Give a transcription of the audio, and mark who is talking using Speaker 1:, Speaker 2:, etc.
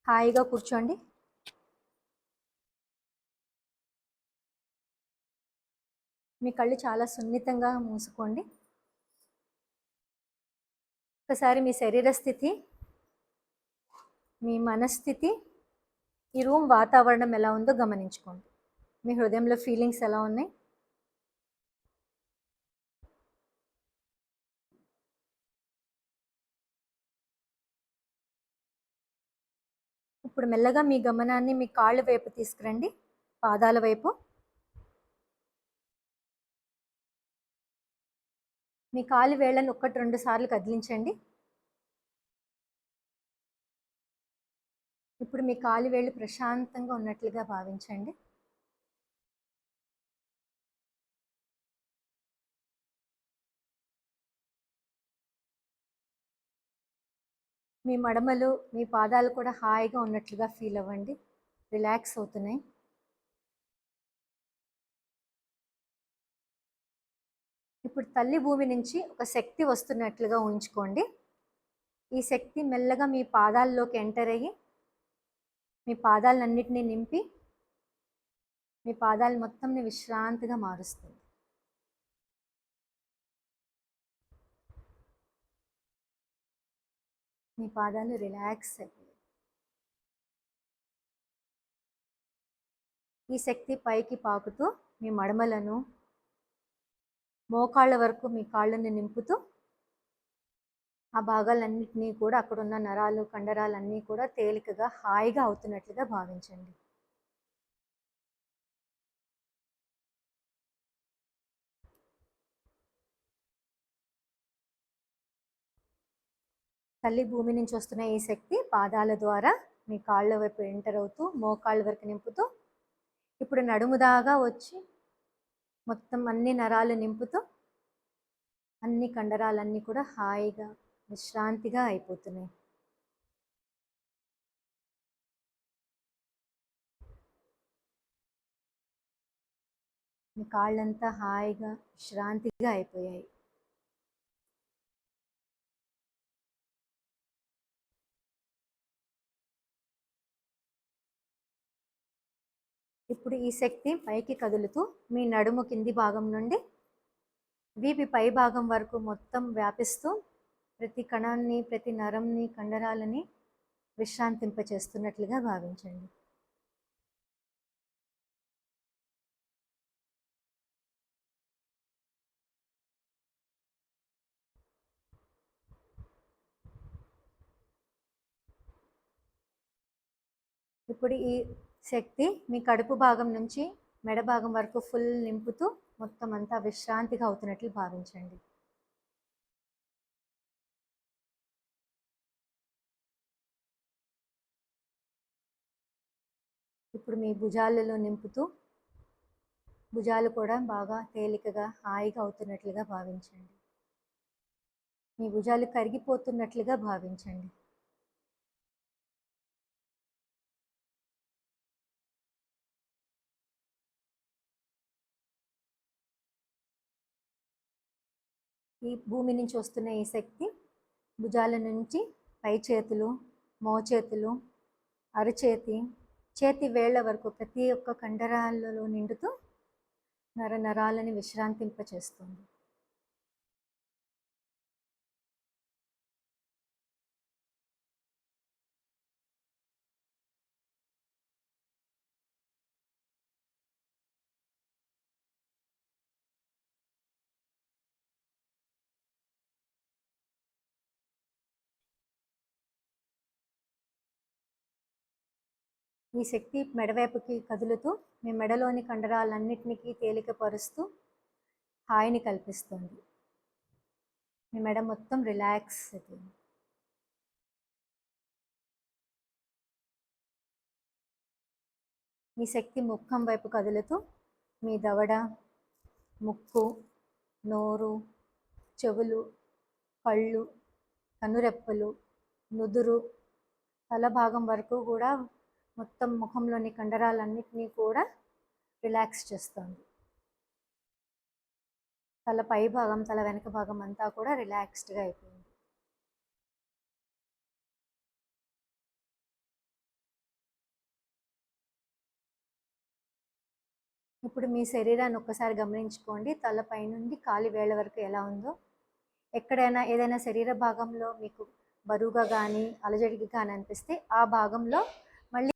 Speaker 1: హాయిగా కూర్చోండి. మీ కళ్ళు చాలా సున్నితంగా మూసుకోండి. ఒకసారి మీ శరీర స్థితి, మీ మనస్థితి, ఈ రూమ్ వాతావరణం ఎలా ఉందో గమనించుకోండి. మీ హృదయంలో ఫీలింగ్స్ ఎలా ఉన్నాయి? ఇప్పుడు మెల్లగా మీ గమనాన్ని మీ కాళ్ళ వైపు తీసుకురండి, పాదాల వైపు. మీ కాలి వేళ్ళను 1-2 సార్లు కదిలించండి. ఇప్పుడు మీ కాలి వేళ్ళు ప్రశాంతంగా ఉన్నట్లుగా భావించండి. మీ మడమలు, మీ పాదాలు కూడా హాయిగా ఉన్నట్లుగా ఫీల్ అవ్వండి, రిలాక్స్ అవుతున్నాయి. ఇప్పుడు తల్లి భూమి నుంచి ఒక శక్తి వస్తున్నట్లుగా ఊహించుకోండి. ఈ శక్తి మెల్లగా మీ పాదాల్లోకి ఎంటర్ అయ్యి మీ పాదాలన్నిటినీ నింపి మీ పాదాలు మొత్తంని విశ్రాంతిగా మారుస్తుంది. మీ పాదాలు రిలాక్స్ అయిపోయాయి. ఈ శక్తి పైకి పాకుతూ మీ మడమలను, మోకాళ్ళ వరకు మీ కాళ్ళని నింపుతూ ఆ భాగాలన్నింటినీ కూడా, అక్కడున్న నరాలు, కండరాలన్నీ కూడా తేలికగా హాయిగా అవుతున్నట్లుగా భావించండి. తల్లి భూమి నుంచి వస్తున్న ఈ శక్తి పాదాల ద్వారా మీ కాళ్ళ వైపు ఎంటర్ అవుతూ మోకాళ్ళ వరకు నింపుతూ ఇప్పుడు నడుము దాకా వచ్చి మొత్తం అన్ని నరాలు నింపుతూ అన్ని కండరాలన్నీ కూడా హాయిగా విశ్రాంతిగా అయిపోతున్నాయి. మీ కాళ్ళంతా హాయిగా విశ్రాంతిగా అయిపోయాయి. ఇప్పుడు ఈ శక్తి పైకి కదులుతూ మీ నడుము కింది భాగం నుండి వీపి పై భాగం వరకు మొత్తం వ్యాపిస్తూ ప్రతి కణాన్ని, ప్రతి నరంని, కండరాలని విశ్రాంతింపచేస్తున్నట్లుగా భావించండి. ఇప్పుడు ఈ శక్తి మీ కడుపు భాగం నుంచి మెడ భాగం వరకు ఫుల్ నింపుతూ మొత్తం అంతా విశ్రాంతిగా అవుతున్నట్లు భావించండి. ఇప్పుడు మీ భుజాలలో నింపుతూ భుజాలు కూడా బాగా తేలికగా హాయిగా అవుతున్నట్లుగా భావించండి. మీ భుజాలు కరిగిపోతున్నట్లుగా భావించండి. ఈ భూమి నుంచి వస్తున్న ఈ శక్తి భుజాల నుంచి పై చేతులు, మోచేతులు, అరచేతి, చేతి వేళ్ల వరకు ప్రతి ఒక్క కండరాలలో నిండుతూ నరాలని విశ్రాంతింపచేస్తుంది. ఈ శక్తి మెడవైపుకి కదులుతూ మీ మెడలోని కండరాలన్నిటికీ తేలికపరుస్తూ హాయిని కల్పిస్తుంది. మీ మెడ మొత్తం రిలాక్స్ అవుతుంది. ఈ శక్తి ముఖం వైపు కదులుతూ మీ దవడ, ముక్కు, నోరు, చెవులు, కళ్ళు, కనురెప్పలు, నుదురు, తల భాగం వరకు కూడా మొత్తం ముఖంలోని కండరాలన్నిటినీ కూడా రిలాక్స్ చేస్తుంది. తల పై భాగం, తల వెనక భాగం అంతా కూడా రిలాక్స్డ్గా అయిపోయింది. ఇప్పుడు మీ శరీరాన్ని ఒక్కసారి గమనించుకోండి. తలపై నుండి కాలి వేళ్ళ వరకు ఎలా ఉందో. ఎక్కడైనా ఏదైనా శరీర భాగంలో మీకు బరువుగా కానీ అలజడిగా కానీ అనిపిస్తే ఆ భాగంలో మళ్ళీ